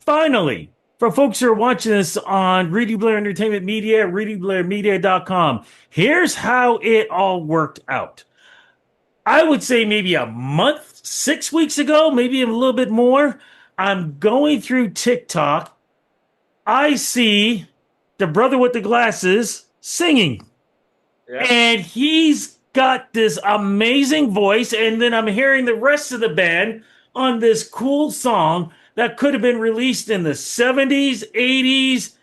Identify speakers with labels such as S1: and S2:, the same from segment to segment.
S1: Finally, for folks who are watching this on Reedy Blair Entertainment Media, readyblairmedia.com, here's how it all worked out. I would say maybe a month, 6 weeks ago, maybe a little bit more. I'm going through TikTok. I see the brother with the glasses singing,
S2: Yeah.
S1: and he's got this amazing voice. And then I'm hearing the rest of the band on this cool song that could have been released in the 70s, 80s,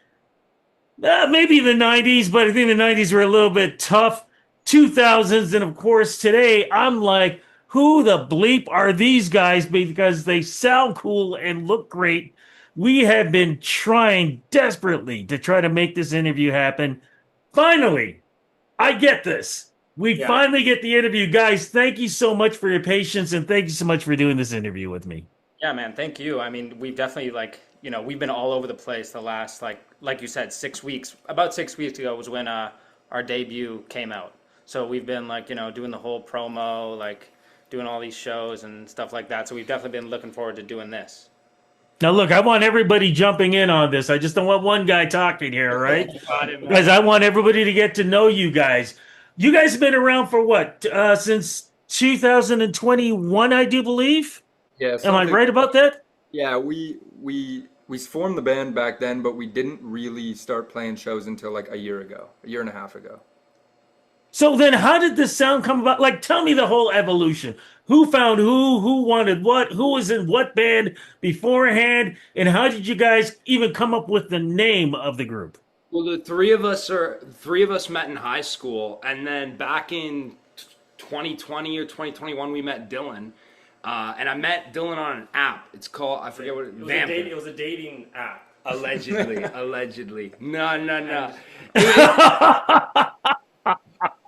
S1: maybe the 90s, but I think the 90s were a little bit tough. 2000s, and of course, today, I'm like, who the bleep are these guys? Because they sound cool and look great. We have been trying desperately to try to make this interview happen. Finally, I get this. We
S2: Yeah.
S1: finally get the interview. Guys, thank you so much for your patience, and thank you so much for doing this interview with me.
S2: Yeah, man. Thank you. I mean, we've definitely we've been all over the place the last like you said, 6 weeks. About 6 weeks ago was when our debut came out. So we've been doing the whole promo, like doing all these shows and stuff like that. So we've definitely been looking forward to doing this.
S1: Now, look, I want everybody jumping in on this. I just don't want one guy talking here, right?
S2: Got it,
S1: Because
S2: man.
S1: I want everybody to get to know you guys. You guys have been around for what? Since 2021, I do believe.
S3: Yeah,
S1: Am I
S3: something.
S1: right about that?
S3: Yeah, we formed the band back then, but we didn't really start playing shows until like a year ago, a year and a half ago.
S1: So then, how did this sound come about? Like, tell me the whole evolution. Who found who wanted what, who was in what band beforehand, and how did you guys even come up with the name of the group?
S4: Well, the three of us met in high school, and then back in 2020 or 2021, we met Dylan, and I met Dylan on an app. It's called, I forget what Vamp.
S2: It was a dating app.
S4: Allegedly, allegedly. No, no, no.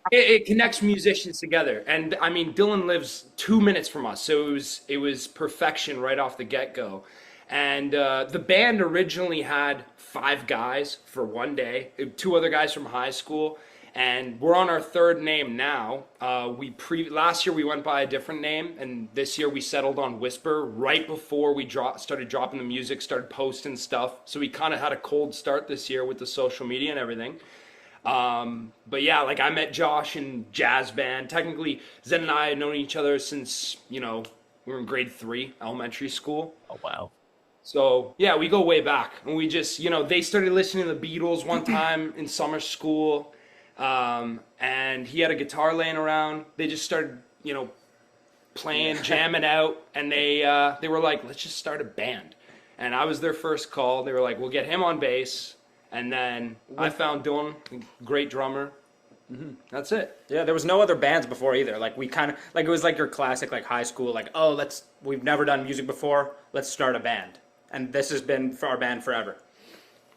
S4: It connects musicians together, and I mean, Dylan lives 2 minutes from us, so it was perfection right off the get go. And the band originally had 5 guys for one day, 2 other guys from high school, and we're on our third name now. Last year we went by a different name, and this year we settled on Whispr right before we started dropping the music, started posting stuff. So we kind of had a cold start this year with the social media and everything. But yeah, like I met Josh in jazz band. Technically, Zen and I had known each other since, we were in grade 3, elementary school.
S1: Oh, wow.
S4: So yeah, we go way back. And we just, they started listening to the Beatles one time in summer school. And he had a guitar laying around. They just started, playing, jamming out. And they were like, let's just start a band. And I was their first call. They were like, we'll get him on bass. And then I found Dylan, great drummer. That's it.
S2: Yeah, there was no other bands before either. Like we kind of like it was like your classic like high school like we've never done music before. Let's start a band. And this has been for our band forever.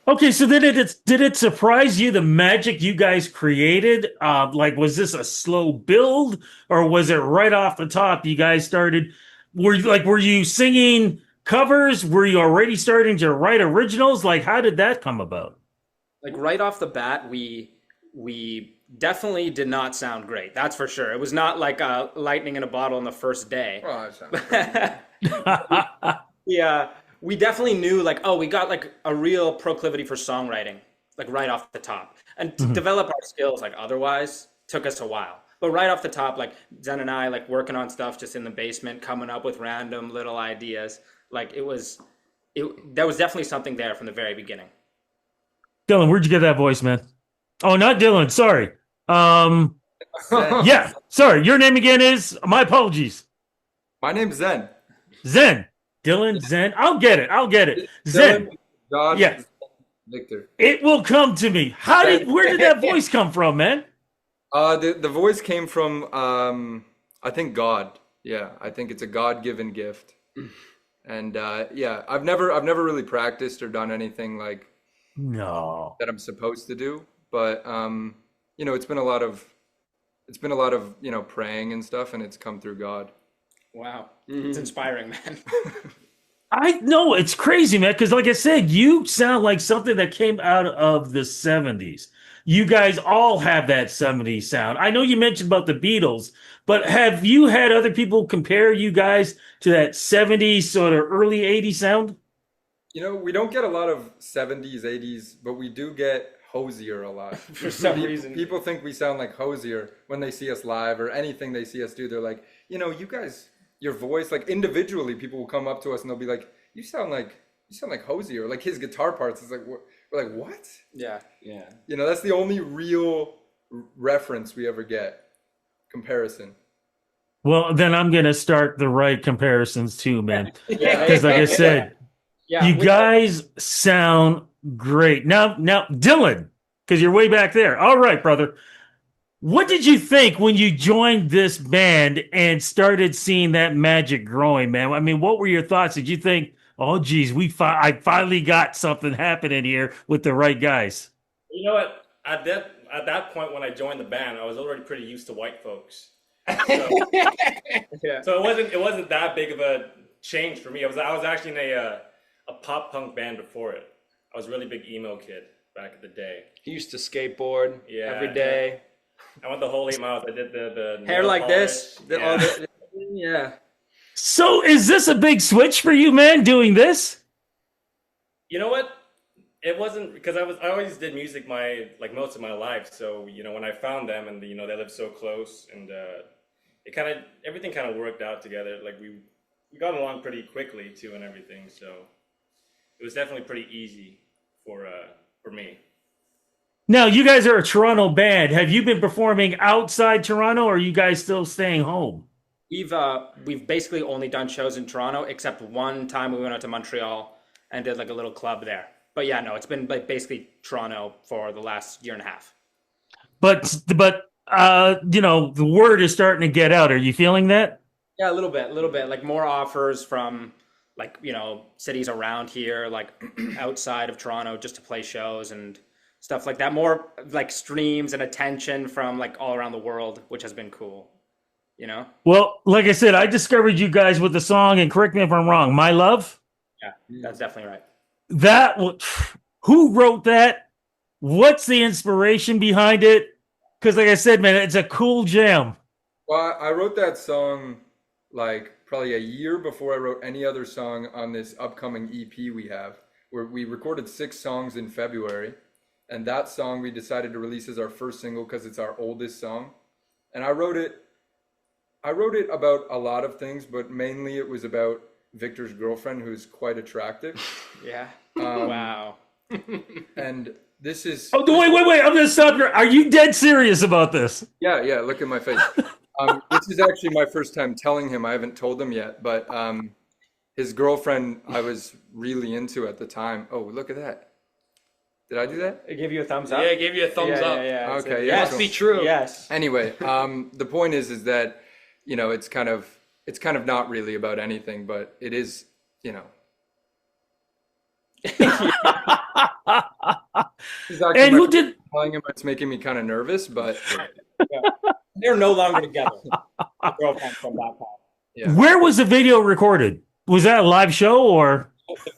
S1: Okay, so did it surprise you the magic you guys created? Like, was this a slow build, or was it right off the top? You guys started. Were you singing covers? Were you already starting to write originals? Like, how did that come about?
S2: Like right off the bat, we definitely did not sound great. That's for sure. It was not like lightning in a bottle on the first day.
S3: Oh, that sounds great.
S2: Yeah, we definitely knew like, oh, we got like a real proclivity for songwriting, like right off the top. And to develop our skills, like otherwise, took us a while. But right off the top, like Zen and I, like working on stuff just in the basement, coming up with random little ideas. Like there was definitely something there from the very beginning.
S1: Dylan, where'd you get that voice, man? Oh, not Dylan. Sorry.
S3: Zen.
S1: Yeah, sorry. Your name again is. My apologies.
S3: My name's Zen.
S1: Zen. Dylan. Zen. I'll get it. I'll get it. Zen.
S3: Dylan, Josh,
S1: Yeah.
S3: Victor.
S1: It will come to me. Where did that voice come from, man?
S3: The voice came from I think God. Yeah, I think it's a God-given gift. And yeah, I've never really practiced or done anything like
S1: No.
S3: that I'm supposed to do, but it's been a lot of praying and stuff, and it's come through God.
S2: Wow. It's inspiring, man.
S1: I know it's crazy, man, because like I said, you sound like something that came out of the 70s. You guys all have that 70s sound. I know you mentioned about the Beatles, but have you had other people compare you guys to that 70s sort of early 80s sound?
S3: You know, we don't get a lot of 70s, 80s, but we do get Hosier a lot.
S2: For some reason.
S3: People think we sound like Hosier when they see us live or anything they see us do. They're like, you know, you guys, your voice, like individually, people will come up to us and they'll be like, you sound like Hosier. Like his guitar parts is like, we're like, what?
S2: Yeah.
S3: You know, that's the only real reference we ever get. Comparison.
S1: Well, then I'm gonna start the right comparisons too, man.
S2: Yeah.
S1: Because like I said,
S2: Yeah.
S1: you guys sound great. Now, Dylan, because you're way back there. All right, brother. What did you think when you joined this band and started seeing that magic growing, man? I mean, what were your thoughts? Did you think, oh, geez, I finally got something happening here with the right guys?
S5: You know what? At that point when I joined the band, I was already pretty used to white folks. So,
S2: Yeah.
S5: so it wasn't that big of a change for me. I was actually in a pop punk band before it. I was a really big emo kid back in the day.
S4: He used to skateboard
S5: Yeah.
S4: every day.
S5: I went the whole 8 miles. I did the
S2: Hair
S5: nail
S2: like this.
S5: polish.
S2: Yeah.
S1: So is this a big switch for you, man, doing this?
S5: You know what? It wasn't because I always did music most of my life. So when I found them and they lived so close and everything kind of worked out together. Like we got along pretty quickly too and everything. So it was definitely pretty easy for me.
S1: Now, you guys are a Toronto band. Have you been performing outside Toronto, or are you guys still staying home?
S2: We've basically only done shows in Toronto, except one time we went out to Montreal and did like a little club there. But yeah, no, it's been like basically Toronto for the last year and a half.
S1: But the word is starting to get out. Are you feeling that?
S2: Yeah, a little bit. Like more offers from like, cities around here, like outside of Toronto just to play shows and stuff like that. More like streams and attention from like all around the world, which has been cool,
S1: Well, like I said, I discovered you guys with the song, and correct me if I'm wrong, My Love?
S2: Yeah, that's definitely right.
S1: Who wrote that? What's the inspiration behind it? Because like I said, man, it's a cool jam.
S3: Well, I wrote that song like probably a year before I wrote any other song on this upcoming EP we have, where we recorded 6 songs in February. And that song we decided to release as our first single because it's our oldest song. And I wrote it about a lot of things, but mainly it was about Victor's girlfriend, who's quite attractive.
S2: Yeah.
S3: Um,
S2: Wow.
S3: And this is...
S1: Oh, wait. I'm going to stop here. Are you dead serious about this?
S3: Yeah, look at my face. This is actually my first time telling him. I haven't told him yet, but his girlfriend I was really into at the time. Oh, look at that. Did I do that?
S2: It gave you a thumbs up?
S4: Yeah, it gave you a thumbs up.
S2: Yeah.
S3: Okay,
S2: Yes.
S4: Must be true.
S2: Yes.
S3: Anyway, the point is that, it's kind of not really about anything, but it is, This is actually
S1: And
S3: my
S1: who
S3: first
S1: did?
S3: time telling him it's making me kind of nervous, but
S2: They're no longer together. The girlfriend from that time.
S3: yeah.
S1: Where was the video recorded? Was that a live show or?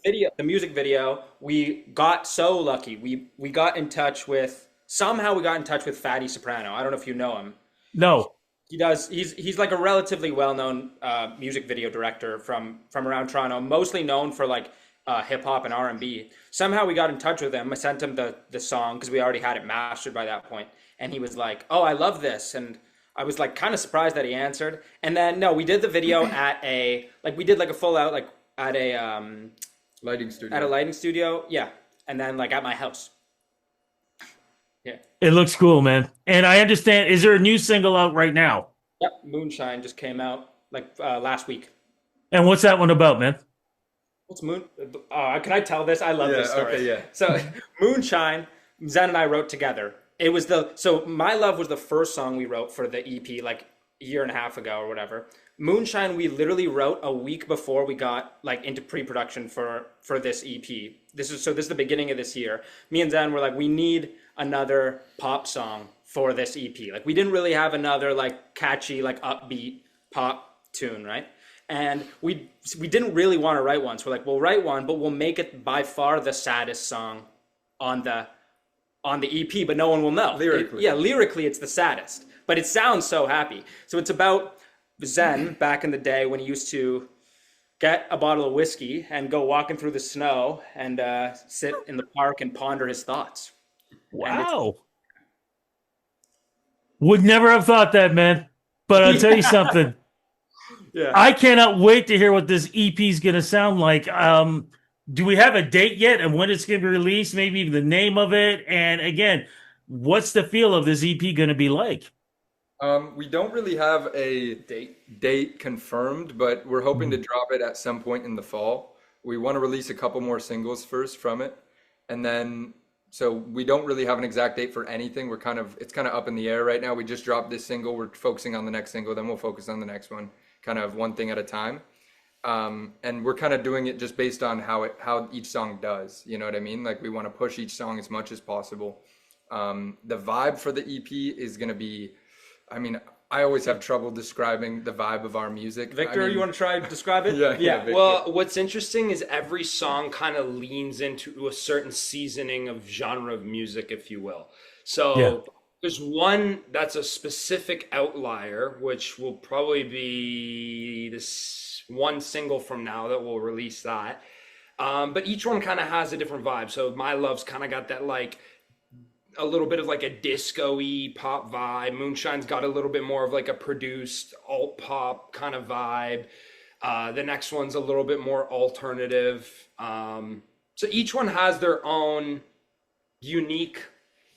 S2: The music video, we got so lucky. We got in touch with Fatty Soprano. I don't know if you know him.
S1: No.
S2: He's like a relatively well-known music video director from around Toronto, mostly known for like hip hop and R&B. Somehow we got in touch with him. I sent him the song because we already had it mastered by that point, and he was like, "Oh, I love this," and I was like kind of surprised that he answered. And then no, we did the video we did a full out at a
S3: Lighting studio.
S2: at a lighting studio, yeah, and then like at my house. Yeah.
S1: It looks cool, man. And I understand. Is there a new single out right now?
S2: Yep, MoonShine just came out last week.
S1: And what's that one about, man?
S2: What's Moon? Can I tell this? I love this story.
S3: Okay, yeah.
S2: So MoonShine, Zen and I wrote together. It was My Love was the first song we wrote for the EP like a year and a half ago or whatever. MoonShine we literally wrote a week before we got like into pre-production for this EP. This is the beginning of this year. Me and Zen were like, we need another pop song for this EP. Like we didn't really have another like catchy like upbeat pop tune, right? And we didn't really want to write one. So we're like, we'll write one, but we'll make it by far the saddest song on the EP, but no one will know.
S3: Lyrically.
S2: Lyrically it's the saddest, but it sounds so happy. So it's about Zen back in the day when he used to get a bottle of whiskey and go walking through the snow and sit in the park and ponder his thoughts.
S1: Wow. Would never have thought that, man. But I'll tell you something.
S2: Yeah.
S1: I cannot wait to hear what this EP is going to sound like. Do we have a date yet and when it's going to be released? Maybe even the name of it. And again, what's the feel of this EP going to be like?
S3: We don't really have a date confirmed, but we're hoping to drop it at some point in the fall. We want to release a couple more singles first from it, and then so we don't really have an exact date for anything. It's kind of up in the air right now. We just dropped this single. We're focusing on the next single, then we'll focus on the next one, kind of one thing at a time. And we're kind of doing it just based on how each song does. You know what I mean? Like we want to push each song as much as possible. The vibe for the EP is going to be, I mean, I always have trouble describing the vibe of our music.
S2: Victor,
S3: I mean,
S2: you want to try to describe it?
S3: Yeah. Victor.
S4: Well, what's interesting is every song kind of leans into a certain seasoning of genre of music, if you will. So there's one that's a specific outlier, which will probably be this one single from now that we'll release that. But each one kind of has a different vibe. So My Love's kind of got that like a little bit of like a disco-y pop vibe. Moonshine's got a little bit more of like a produced alt pop kind of vibe. The next one's a little bit more alternative. So each one has their own unique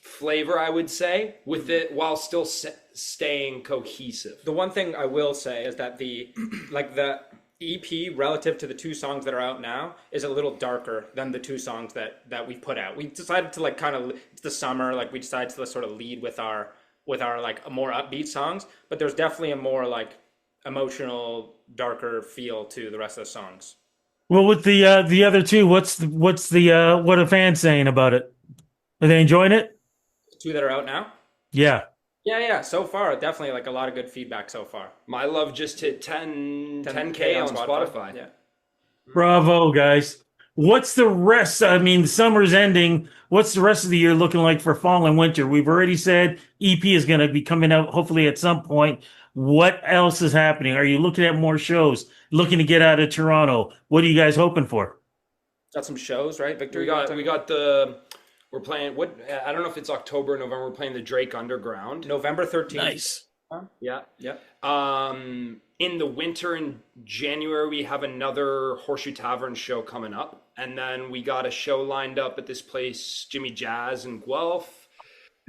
S4: flavor, I would say, with it while still staying cohesive.
S2: The one thing I will say is that the EP relative to the two songs that are out now is a little darker than the two songs that we put out. We decided to like kind of, it's the summer, like we decided to sort of lead with our like more upbeat songs, but there's definitely a more like emotional, darker feel to the rest of the songs.
S1: Well, with the other two, what are fans saying about it? Are they enjoying it?
S2: The two that are out now?
S1: Yeah.
S2: Yeah. So far, definitely like a lot of good feedback so far.
S4: My Love just hit 10K on Spotify.
S2: Yeah.
S1: Bravo, guys. What's the rest? I mean, summer's ending. What's the rest of the year looking like for fall and winter? We've already said EP is going to be coming out hopefully at some point. What else is happening? Are you looking at more shows? Looking to get out of Toronto? What are you guys hoping for?
S2: Got some shows, right, Victor?
S4: We're playing, I don't know if it's October or November, we're playing the Drake Underground.
S2: November 13th.
S1: Nice.
S4: Yeah.
S2: Yeah.
S4: In the winter in January, we have another Horseshoe Tavern show coming up. And then we got a show lined up at this place, Jimmy Jazz in Guelph.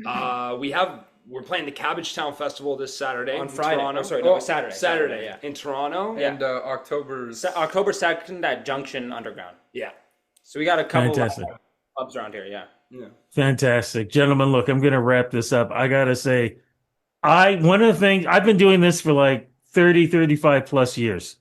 S4: We're playing the Cabbagetown Festival this Saturday
S2: On Friday.
S4: Toronto.
S2: Oh, sorry, no, Saturday.
S4: Saturday,
S2: yeah.
S4: in Toronto.
S2: Yeah.
S3: And October
S2: 2nd at Junction Underground.
S4: Yeah.
S2: So we got a couple
S1: Fantastic.
S2: of clubs around here, yeah.
S1: Fantastic. Gentlemen, look, I'm going to wrap this up. I got to say, one of the things, I've been doing this for like 30, 35 plus years,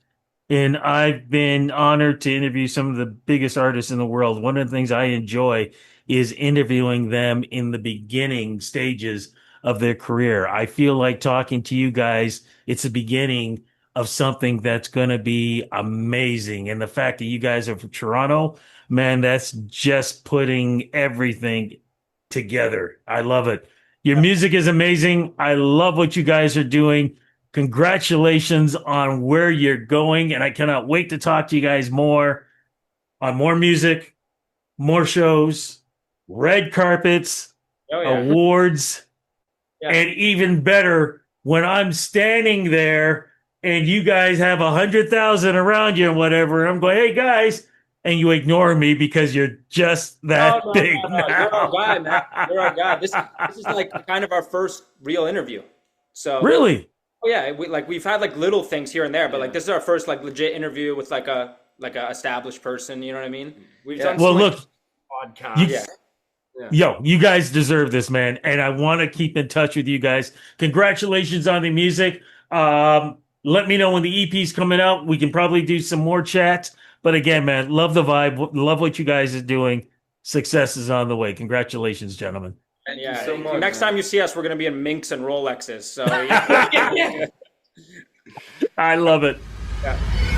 S1: and I've been honored to interview some of the biggest artists in the world. One of the things I enjoy is interviewing them in the beginning stages of their career. I feel like talking to you guys, it's the beginning of something that's going to be amazing. And the fact that you guys are from Toronto, man, that's just putting everything together. I love it. Your music is amazing. I love what you guys are doing. Congratulations on where you're going. And I cannot wait to talk to you guys more on more music, more shows, red carpets, awards, and even better when I'm standing there and you guys have 100,000 around you and whatever. I'm going, hey guys, and you ignore me because you're just that big.
S2: No. You're our guy, man. You're our guy. This is like kind of our first real interview. So
S1: Really?
S2: Oh yeah, we've had like little things here and there, but like this is our first like legit interview with like a established person. You know what I mean?
S4: We've done
S1: Well,
S4: some
S1: look,
S4: podcasts.
S1: yo, you guys deserve this, man. And I want to keep in touch with you guys. Congratulations on the music. Let me know when the EP's coming out. We can probably do some more chats. But again, man, love the vibe. Love what you guys are doing. Success is on the way. Congratulations, gentlemen.
S3: Thank you so much.
S2: Next time you see us, we're gonna be in Minks and Rolexes. So
S1: I love it.
S2: yeah.